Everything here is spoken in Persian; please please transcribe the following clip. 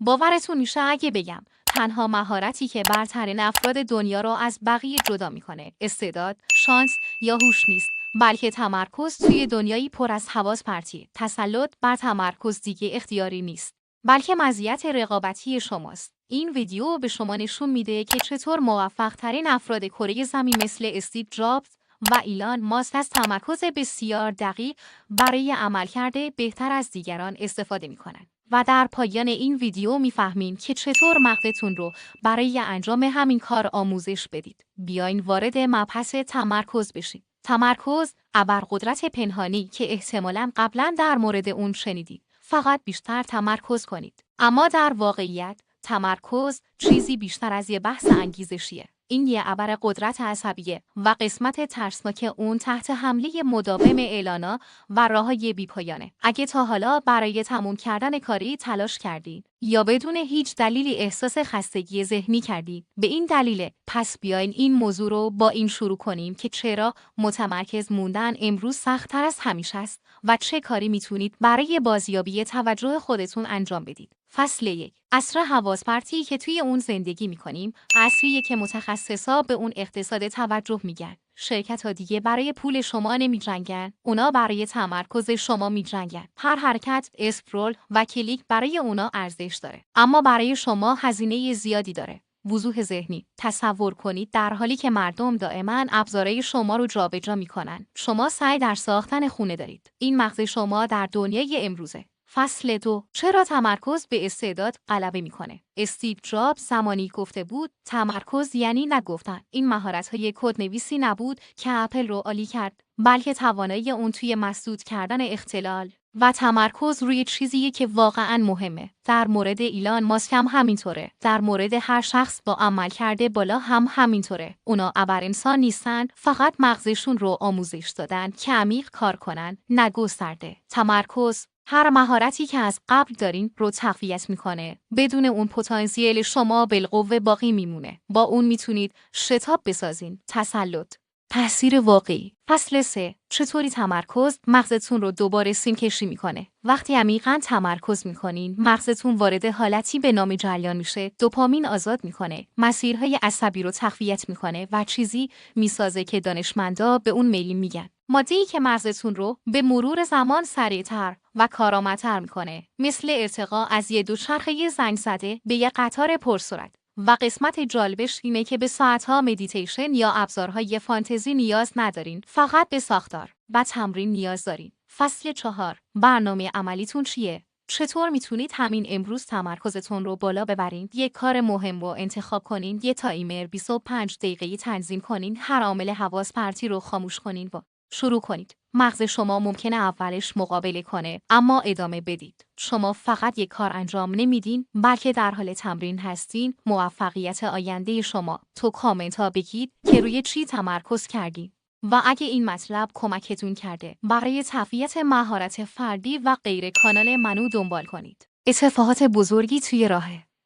باورتون میشه اگه بگم تنها مهارتی که برترین افراد دنیا رو از بقیه جدا میکنه استعداد، شانس یا هوش نیست، بلکه تمرکز توی دنیایی پر از حواس پرتی. تسلط بر تمرکز دیگه اختیاری نیست، بلکه مزیت رقابتی شماست. این ویدیو به شما نشون میده که چطور موفق ترین افراد کره زمین مثل استیو جابز و ایلان ماسک از تمرکز بسیار دقیق برای عملکرد بهتر از دیگران استفاده میکنن. و در پایان این ویدیو میفهمین که چطور مغزتون رو برای انجام همین کار آموزش بدید. بیاین وارد مبحث تمرکز بشین. تمرکز ابرقدرت پنهانی که احتمالاً قبلا در مورد اون شنیدید. فقط بیشتر تمرکز کنید. اما در واقعیت تمرکز چیزی بیشتر از یه بحث انگیزشیه. این یه ابرقدرت عصبیه و قسمت ترسناک اون تحت حمله مداوم اعلانا و راههای بیپایانه. اگه تا حالا برای تموم کردن کاری تلاش کردید یا بدون هیچ دلیلی احساس خستگی ذهنی کردید، به این دلیل پس بیاین این موضوع رو با این شروع کنیم که چرا متمرکز موندن امروز سخت‌تر از همیشه است و چه کاری میتونید برای بازیابی توجه خودتون انجام بدید. فصل 1. عصر حواس پرتی که توی اون زندگی میکنیم، عصریه که متخصصا به اون اقتصاد توجه میگن. شرکت‌ها دیگه برای پول شما نمی‌جنگن، اونا برای تمرکز شما می‌جنگن. هر حرکت، اسکرول و کلیک برای اونا ارزش داره، اما برای شما هزینه زیادی داره. وضوح ذهنی. تصور کنید در حالی که مردم دائما ابزارهای شما رو جابجا می‌کنن، شما سعی در ساختن خونه دارید. این مغز شما در دنیای امروزه. فصل 2. چرا تمرکز به استعداد غلبه میکنه؟ استیو جابز زمانی گفته بود تمرکز یعنی نگفتن. این مهارت‌های کدنویسی نبود که اپل رو عالی کرد، بلکه توانایی اون توی مسدود کردن اختلال و تمرکز روی چیزیه که واقعاً مهمه. در مورد ایلان ماسک هم همینطوره. در مورد هر شخص با عملکرد بالا هم همینطوره. اونا ابر انسان نیستن، فقط مغزشون رو آموزش دادن که عمیق کار کنن، نه گسترده. تمرکز هر مهارتی که از قبل دارین رو تقویت میکنه. بدون اون پتانسیل شما بالقوه باقی میمونه. با اون میتونید شتاب بسازین. تسلط. تأثیر واقعی. فصل 3. چطوری تمرکز مغزتون رو دوباره سیم کشی میکنه؟ وقتی عمیقاً تمرکز میکنین، مغزتون وارد حالتی به نام جریان میشه. دوپامین آزاد میکنه، مسیرهای عصبی رو تقویت میکنه و چیزی میسازه که دانشمندا به اون میلین میگن. ماده‌ای که مغزتون رو به مرور زمان سریعتر و کارآمدتر میکنه، مثل ارتقا از یه دوچرخه زنگ زده به یه قطار پرسرعت. و قسمت جالبش اینه که به ساعتها مدیتیشن یا ابزارهای فانتزی نیاز ندارین، فقط به ساختار و تمرین نیاز دارین. فصل 4. برنامه عملیتون چیه؟ چطور میتونید همین امروز تمرکزتون رو بالا ببرین؟ یک کار مهم رو انتخاب کنین، یه تایمر 25 دقیقه‌ای تنظیم کنین، هر عامل حواس پرتی رو خاموش کنین و شروع کنید. مغز شما ممکنه اولش مقابله کنه، اما ادامه بدید. شما فقط یک کار انجام نمیدین، بلکه در حال تمرین هستین. موفقیت آینده شما. تو کامنت ها بگید که روی چی تمرکز کردین و اگه این مطلب کمکتون کرده برای تقویت مهارت فردی و غیر کانال منو دنبال کنید. اتفاقات بزرگی توی راهه.